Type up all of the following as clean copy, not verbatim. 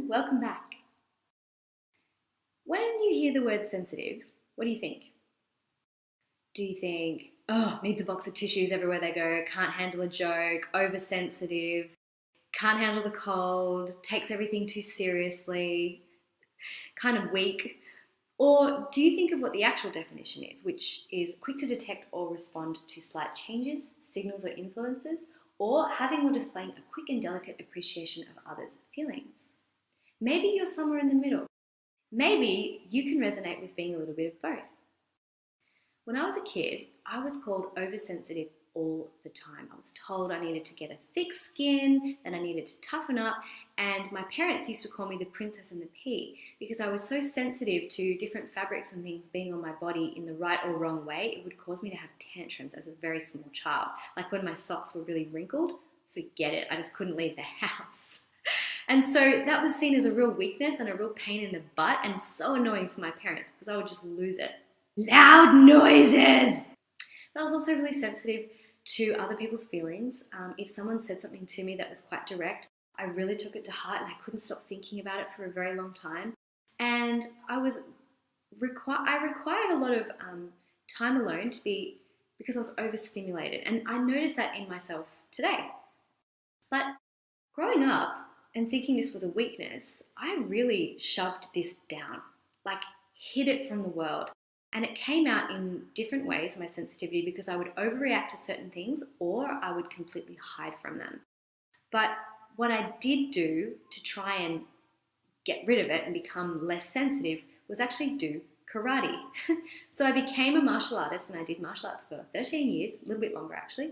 welcome back. When you hear the word sensitive, what do you think? Do you think, oh, needs a box of tissues everywhere they go, can't handle a joke, oversensitive, can't handle the cold, takes everything too seriously, kind of weak? Or do you think of what the actual definition is, which is quick to detect or respond to slight changes, signals or influences, or having or displaying a quick and delicate appreciation of others' feelings? Maybe you're somewhere in the middle. Maybe you can resonate with being a little bit of both. When I was a kid, I was called oversensitive all the time. I was told I needed to get a thick skin, that I needed to toughen up, and my parents used to call me the princess and the pea because I was so sensitive to different fabrics and things being on my body in the right or wrong way. It would cause me to have tantrums as a very small child. Like when my socks were really wrinkled, forget it, I just couldn't leave the house. And so that was seen as a real weakness and a real pain in the butt and so annoying for my parents because I would just lose it. Loud noises! But I was also really sensitive to other people's feelings. If someone said something to me that was quite direct, I really took it to heart and I couldn't stop thinking about it for a very long time. And I required a lot of time alone because I was overstimulated. And I noticed that in myself today. But growing up and thinking this was a weakness, I really shoved this down, like hid it from the world. And it came out in different ways, my sensitivity, because I would overreact to certain things or I would completely hide from them. But what I did do to try and get rid of it and become less sensitive was actually do karate. So I became a martial artist and I did martial arts for 13 years, a little bit longer actually.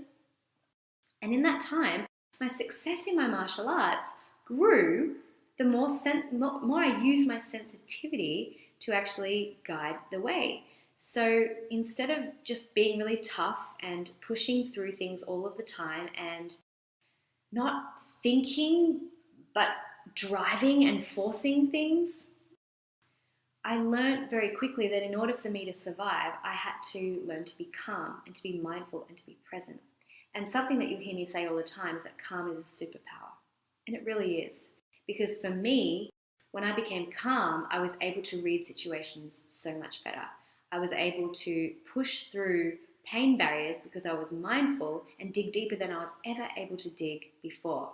And in that time, my success in my martial arts grew the more I used my sensitivity to actually guide the way. So instead of just being really tough and pushing through things all of the time and not thinking but driving and forcing things, I learned very quickly that in order for me to survive, I had to learn to be calm and to be mindful and to be present. And something that you'll hear me say all the time is that calm is a superpower. And it really is. Because for me, when I became calm, I was able to read situations so much better. I was able to push through pain barriers because I was mindful and dig deeper than I was ever able to dig before.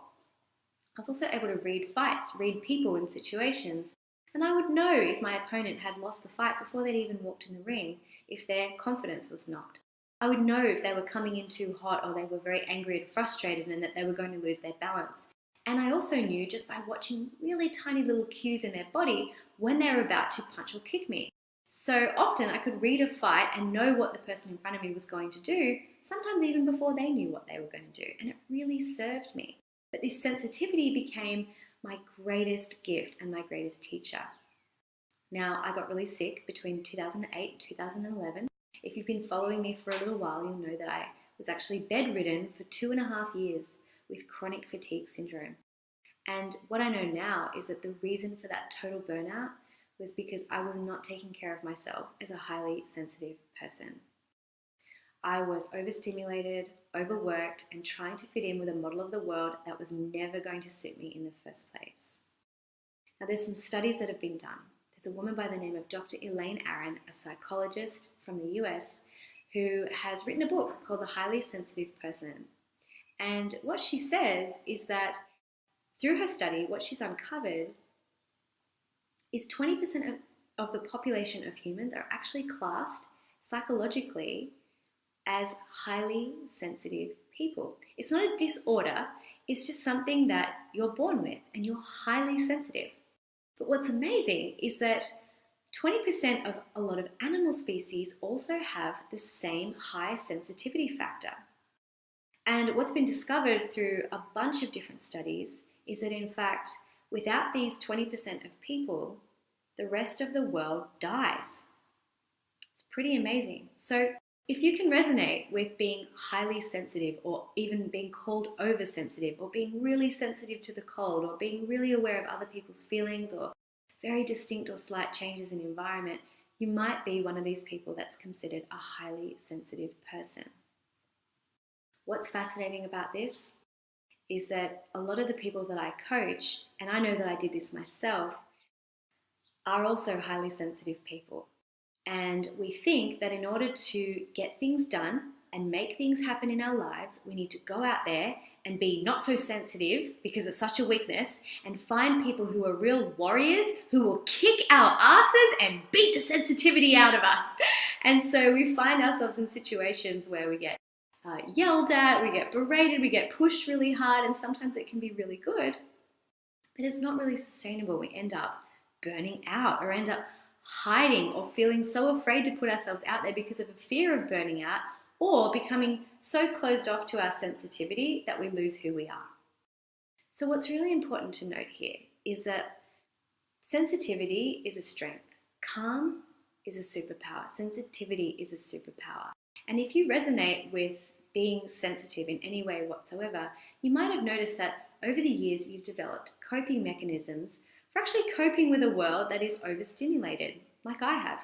I was also able to read fights, read people in situations, and I would know if my opponent had lost the fight before they'd even walked in the ring, if their confidence was knocked. I would know if they were coming in too hot or they were very angry and frustrated and that they were going to lose their balance. And I also knew just by watching really tiny little cues in their body when they were about to punch or kick me. So often I could read a fight and know what the person in front of me was going to do, sometimes even before they knew what they were going to do. And it really served me. But this sensitivity became my greatest gift and my greatest teacher. Now, I got really sick between 2008 and 2011. If you've been following me for a little while, you'll know that I was actually bedridden for 2.5 years with chronic fatigue syndrome. And what I know now is that the reason for that total burnout was because I was not taking care of myself as a highly sensitive person. I was overstimulated, overworked, and trying to fit in with a model of the world that was never going to suit me in the first place. Now, there's some studies that have been done. There's a woman by the name of Dr. Elaine Aron, a psychologist from the US, who has written a book called The Highly Sensitive Person. And what she says is that through her study, what she's uncovered is 20% of the population of humans are actually classed psychologically as highly sensitive people. It's not a disorder, it's just something that you're born with and you're highly sensitive. But what's amazing is that 20% of a lot of animal species also have the same high sensitivity factor. And what's been discovered through a bunch of different studies is that in fact, without these 20% of people, the rest of the world dies. It's pretty amazing. So if you can resonate with being highly sensitive or even being called oversensitive or being really sensitive to the cold or being really aware of other people's feelings or very distinct or slight changes in environment, you might be one of these people that's considered a highly sensitive person. What's fascinating about this is that a lot of the people that I coach, and I know that I did this myself, are also highly sensitive people. And we think that in order to get things done and make things happen in our lives, we need to go out there and be not so sensitive because it's such a weakness, and find people who are real warriors who will kick our asses and beat the sensitivity out of us. And so we find ourselves in situations where we get yelled at, we get berated, we get pushed really hard, and sometimes it can be really good, but it's not really sustainable. We end up burning out or end up hiding or feeling so afraid to put ourselves out there because of a fear of burning out, or becoming so closed off to our sensitivity that we lose who we are. So what's really important to note here is that sensitivity is a strength. Calm is a superpower. Sensitivity is a superpower. And if you resonate with being sensitive in any way whatsoever, you might have noticed that over the years you've developed coping mechanisms for actually coping with a world that is overstimulated, like I have.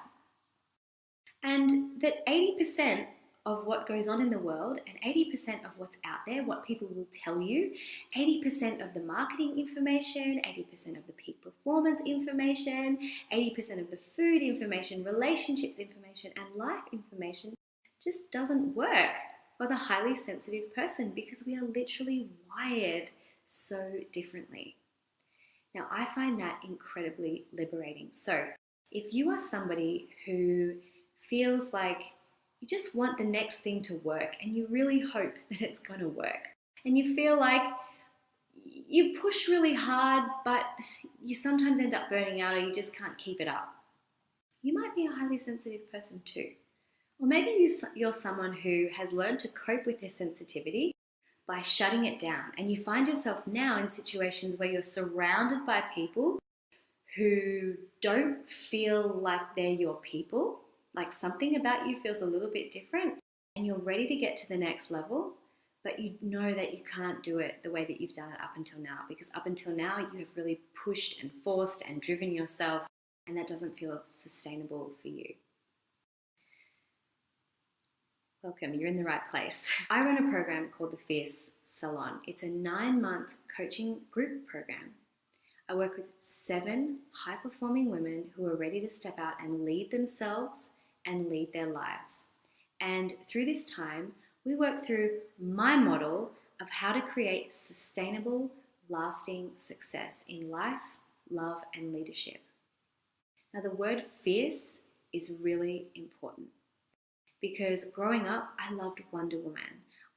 And that 80% of what goes on in the world and 80% of what's out there, what people will tell you, 80% of the marketing information, 80% of the peak performance information, 80% of the food information, relationships information, and life information just doesn't work for the highly sensitive person, because we are literally wired so differently. Now, I find that incredibly liberating. So if you are somebody who feels like you just want the next thing to work and you really hope that it's going to work, and you feel like you push really hard but you sometimes end up burning out, or you just can't keep it up, you might be a highly sensitive person too. Or maybe you're someone who has learned to cope with their sensitivity by shutting it down, and you find yourself now in situations where you're surrounded by people who don't feel like they're your people, like something about you feels a little bit different, and you're ready to get to the next level, but you know that you can't do it the way that you've done it up until now, because up until now you have really pushed and forced and driven yourself, and that doesn't feel sustainable for you. Welcome, you're in the right place. I run a program called the Fierce Salon. It's a 9-month coaching group program. I work with 7 high-performing women who are ready to step out and lead themselves and lead their lives. And through this time, we work through my model of how to create sustainable, lasting success in life, love, and leadership. Now, the word fierce is really important, because growing up, I loved Wonder Woman.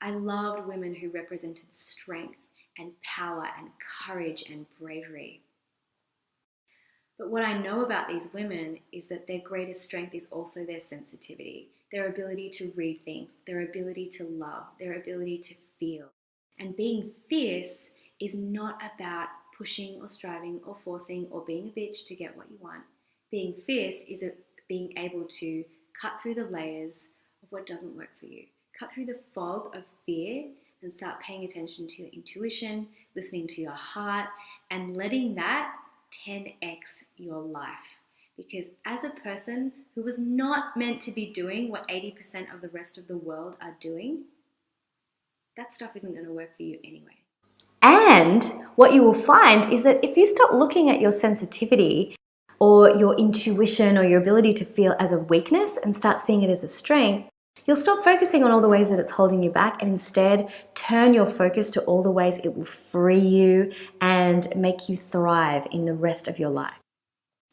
I loved women who represented strength and power and courage and bravery. But what I know about these women is that their greatest strength is also their sensitivity, their ability to read things, their ability to love, their ability to feel. And being fierce is not about pushing or striving or forcing or being a bitch to get what you want. Being fierce is being able to cut through the layers of what doesn't work for you. Cut through the fog of fear and start paying attention to your intuition, listening to your heart, and letting that 10x your life. Because as a person who was not meant to be doing what 80% of the rest of the world are doing, that stuff isn't going to work for you anyway. And what you will find is that if you stop looking at your sensitivity or your intuition or your ability to feel as a weakness and start seeing it as a strength, you'll stop focusing on all the ways that it's holding you back, and instead turn your focus to all the ways it will free you and make you thrive in the rest of your life.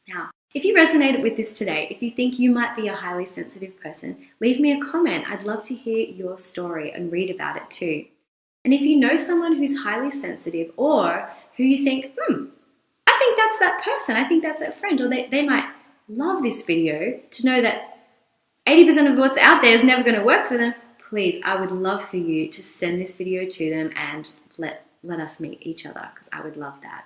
Now, if you resonated with this today, if you think you might be a highly sensitive person, leave me a comment. I'd love to hear your story and read about it too. And if you know someone who's highly sensitive, or who you think, I think that's that person, I think that's that friend, or they might love this video to know that 80% of what's out there is never going to work for them, please, I would love for you to send this video to them and let us meet each other, because I would love that.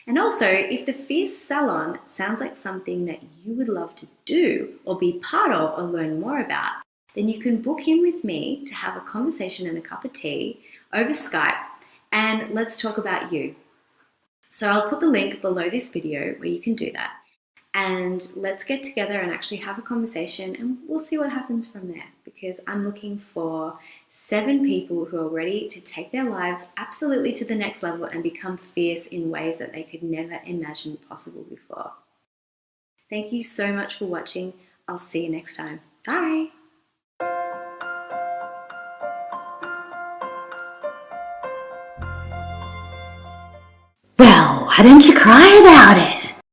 And also, if the Fierce Salon sounds like something that you would love to do or be part of or learn more about, then you can book in with me to have a conversation and a cup of tea over Skype, and let's talk about you. So I'll put the link below this video where you can do that. and let's get together and actually have a conversation, and we'll see what happens from there, because I'm looking for 7 people who are ready to take their lives absolutely to the next level and become fierce in ways that they could never imagine possible before. Thank you so much for watching. I'll see you next time. Bye. Well, why don't you cry about it?